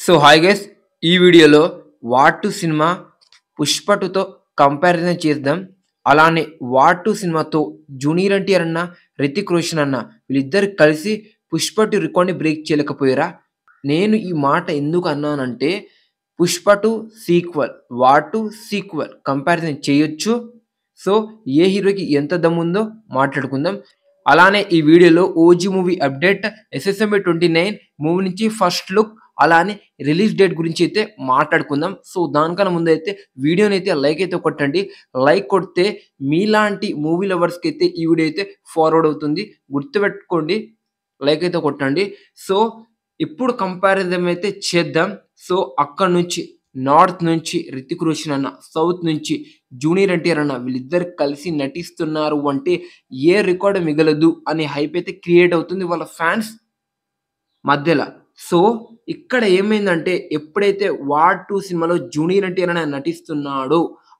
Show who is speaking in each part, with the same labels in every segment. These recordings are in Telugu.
Speaker 1: సో హాయ్ గైస్, ఈ వీడియోలో వార్ టూ సినిమా పుష్ప టూతో కంపారిజన్ చేద్దాం. అలానే వార్ టూ సినిమాతో జూనియర్ ఎన్టీఆర్ అన్న, రితిక్ రోషన్ అన్న వీళ్ళిద్దరు కలిసి పుష్ప టూ రికార్డ్ని బ్రేక్ చేయలేకపోయారా? నేను ఈ మాట ఎందుకు అన్నానంటే, Pushpa two sequel, War two sequel comparison చేయొచ్చు. సో ఏ హీరోకి ఎంత దమ్ముందో మాట్లాడుకుందాం. అలానే ఈ వీడియోలో OG movie update, SSMA 29 movie నుంచి ఫస్ట్ లుక్, అలానే రిలీజ్ డేట్ గురించి అయితే మాట్లాడుకుందాం. సో దానికన్నా ముందు అయితే వీడియోని అయితే లైక్ అయితే కొట్టండి. లైక్ కొడితే మీలాంటి మూవీ లవర్స్కి అయితే ఈ వీడియో అయితే ఫార్వర్డ్ అవుతుంది. గుర్తుపెట్టుకోండి, లైక్ అయితే కొట్టండి. సో ఇప్పుడు కంపారిజన్ అయితే చేద్దాం. సో అక్కడ నుంచి నార్త్ నుంచి రితిక్ రోషన్ అన్న, సౌత్ నుంచి జూనియర్ ఎన్టీఆర్ అన్న వీళ్ళిద్దరు కలిసి నటిస్తున్నారు అంటే ఏ రికార్డు మిగలదు అనే హైప్ అయితే క్రియేట్ అవుతుంది వాళ్ళ ఫ్యాన్స్ మధ్యలో. సో ఇక్కడ ఏమైందంటే, ఎప్పుడైతే వార్ టూ సినిమాలో జూనియర్ ఎన్టీఆర్ అన్న నటిస్తున్నాడో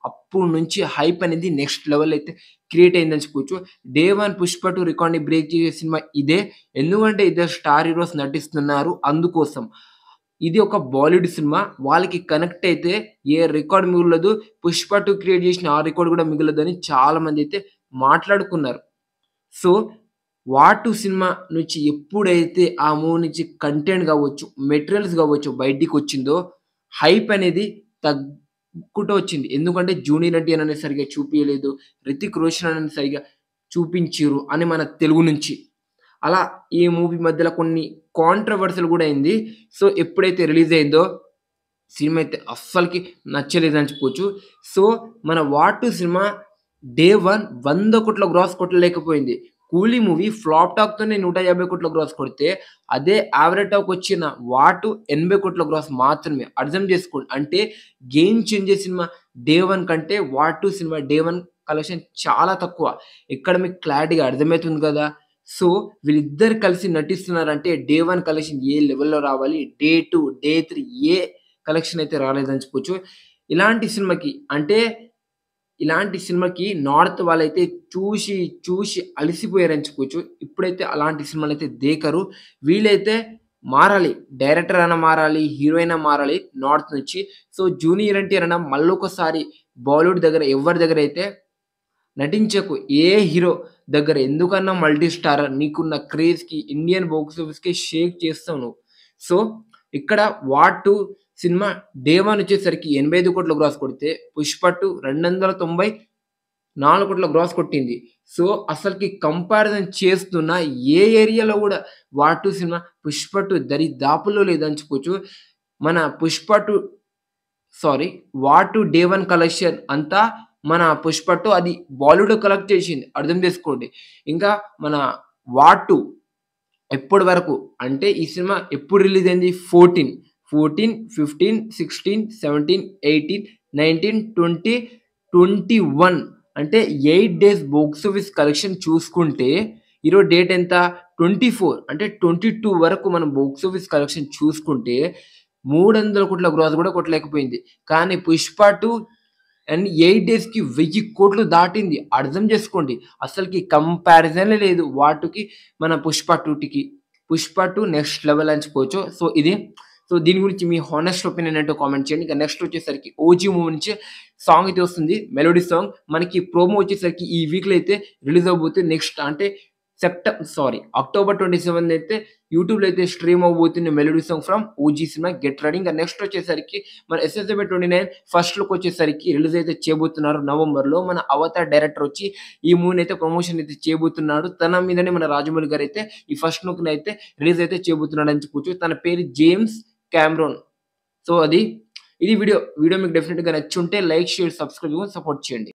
Speaker 1: అప్పుడు నుంచి హైప్ అనేది నెక్స్ట్ లెవెల్ అయితే క్రియేట్ అయిందని చెప్పుకోవచ్చు. డే వన్ పుష్ప టూ రికార్డ్ని బ్రేక్ చేసే సినిమా ఇదే. ఎందుకంటే ఇద్దరు స్టార్ హీరోస్ నటిస్తున్నారు, అందుకోసం. ఇది ఒక బాలీవుడ్ సినిమా, వాళ్ళకి కనెక్ట్ అయితే ఏ రికార్డ్ మిగలదు, పుష్ప టూ క్రియేట్ చేసిన ఆ రికార్డ్ కూడా మిగలదు అని చాలా మంది అయితే మాట్లాడుకున్నారు. సో వార్ టూ సినిమా నుంచి ఎప్పుడైతే ఆ మూవీ నుంచి కంటెంట్ కావచ్చు, మెటీరియల్స్ కావచ్చు బయటికి వచ్చిందో, హైప్ అనేది తగ్గుకుంటూ వచ్చింది. ఎందుకంటే జూనియర్ ఎన్టీఆర్ అనేది సరిగా చూపించలేదు, రితిక్ రోషన్ అనేది సరిగా చూపించారు అని మన తెలుగు నుంచి. అలా ఈ మూవీ మధ్యలో కొన్ని కాంట్రవర్సీలు కూడా అయింది. సో ఎప్పుడైతే రిలీజ్ అయిందో సినిమా అయితే అస్సలకి నచ్చలేదని చెప్పుకోవచ్చు. సో మన వార్ టూ సినిమా డే వన్ 100 కోట్ల గ్రాస్ కొట్టలేకపోయింది. కూలీ మూవీ ఫ్లాప్ టాక్తోనే 150 కోట్ల గ్రాస్ కొడితే, అదే యావరేజ్ టాక్ వచ్చిన వార్ టూ 80 కోట్ల గ్రాస్ మాత్రమే. అర్థం చేసుకోండి, అంటే గేమ్ చేంజర్ సినిమా డే వన్ కంటే వార్ టూ సినిమా డే వన్ కలెక్షన్ చాలా తక్కువ. ఇక్కడ మీకు క్లారిటీగా అర్థమవుతుంది కదా. సో వీళ్ళిద్దరు కలిసి నటిస్తున్నారంటే డే వన్ కలెక్షన్ ఏ లెవెల్లో రావాలి, డే టూ, డే త్రీ ఏ కలెక్షన్ అయితే రాలేదని చెప్పుకోవచ్చు. ఇలాంటి సినిమాకి నార్త్ వాళ్ళైతే చూసి అలసిపోయారని చెప్పుకోవచ్చు. ఇప్పుడైతే అలాంటి సినిమాలు అయితే దేకరు. వీళ్ళైతే మారాలి, డైరెక్టర్ అయినా మారాలి, హీరో అయినా మారాలి నార్త్ నుంచి. సో జూనియర్ ఎన్టీఆర్ అన్న మళ్ళొకసారి బాలీవుడ్ దగ్గర ఎవరి దగ్గర అయితే నటించకు, ఏ హీరో దగ్గర, ఎందుకన్నా మల్టీ స్టార్, నీకున్న క్రేజ్కి ఇండియన్ బాక్స్ ఆఫీస్కి షేక్ చేస్తావు నువ్వు. సో ఇక్కడ వార్ టూ సినిమా డే వన్ వచ్చేసరికి 85 కోట్ల గ్రాస్ కొడితే, పుష్ప టూ 294 కోట్ల గ్రాస్ కొట్టింది. సో అసలుకి కంపారిజన్ చేస్తున్న ఏ ఏరియాలో కూడా war two cinema Pushpa two దరిదాపుల్లో లేదని చెప్పుకోవచ్చు. మన war two day one collection అంతా మన పుష్ప టూ అది బాలీవుడ్ కలెక్ట్ చేసింది, అర్థం చేసుకోండి. ఇంకా మన వార్ టూ ఎప్పటి వరకు అంటే, ఈ సినిమా ఎప్పుడు రిలీజ్ అయింది, 14, 15, 16, 17, 18, 19, 20, 21 అంటే 8 డేస్ బాక్స్ ఆఫీస్ కలెక్షన్ చూసుకుంటే, ఈరోజు డేట్ ఎంత, 24 అంటే 22 వరకు మనం బాక్స్ ఆఫీస్ కలెక్షన్ చూసుకుంటే 300 కోట్ల గ్రాస్ కూడా కొట్టలేకపోయింది. కానీ పుష్ప టూ అండ్ 8 డేస్కి 1000 కోట్లు దాటింది, అర్థం చేసుకోండి. అసలుకి కంపారిజనే లేదు వాటికి మన పుష్ప టూ నెక్స్ట్ లెవెల్ అని చెప్పుకోవచ్చు. సో దీని గురించి మీ హానెస్ట్ ఒపీనియన్ ఏంటో కామెంట్ చేయండి. ఇంకా నెక్స్ట్ వచ్చేసరికి ఓజీ మూవీ నుంచి సాంగ్ అయితే వస్తుంది, మెలోడీ సాంగ్. మనకి ప్రోమో వచ్చేసరికి ఈ వీక్లో అయితే రిలీజ్ అవబోతుంది. నెక్స్ట్ అంటే అక్టోబర్ 27 అయితే యూట్యూబ్లో అయితే స్ట్రీమ్ అవబోతుంది మెలోడీ సాంగ్ ఫ్రమ్ ఓజీ సినిమా, గెట్ రెడీ. ఇంకా నెక్స్ట్ వచ్చేసరికి మన SSMA 29 ఫస్ట్ లుక్ వచ్చేసరికి రిలీజ్ అయితే చేయబోతున్నారు నవంబర్లో. మన అవతార్ డైరెక్టర్ వచ్చి ఈ మూవీని అయితే ప్రమోషన్ అయితే చేయబోతున్నాడు. తన మీదనే మన రాజమౌళి గారు అయితే ఈ ఫస్ట్ లుక్ని అయితే రిలీజ్ అయితే చేయబోతున్నాడు అని చెప్పుకోవచ్చు. తన పేరు జేమ్స్ క్యామరూన్. సో ఇది వీడియో మీకు డెఫినెట్గా నచ్చుంటే లైక్, షేర్, సబ్స్క్రైబ్ సపోర్ట్ చేయండి.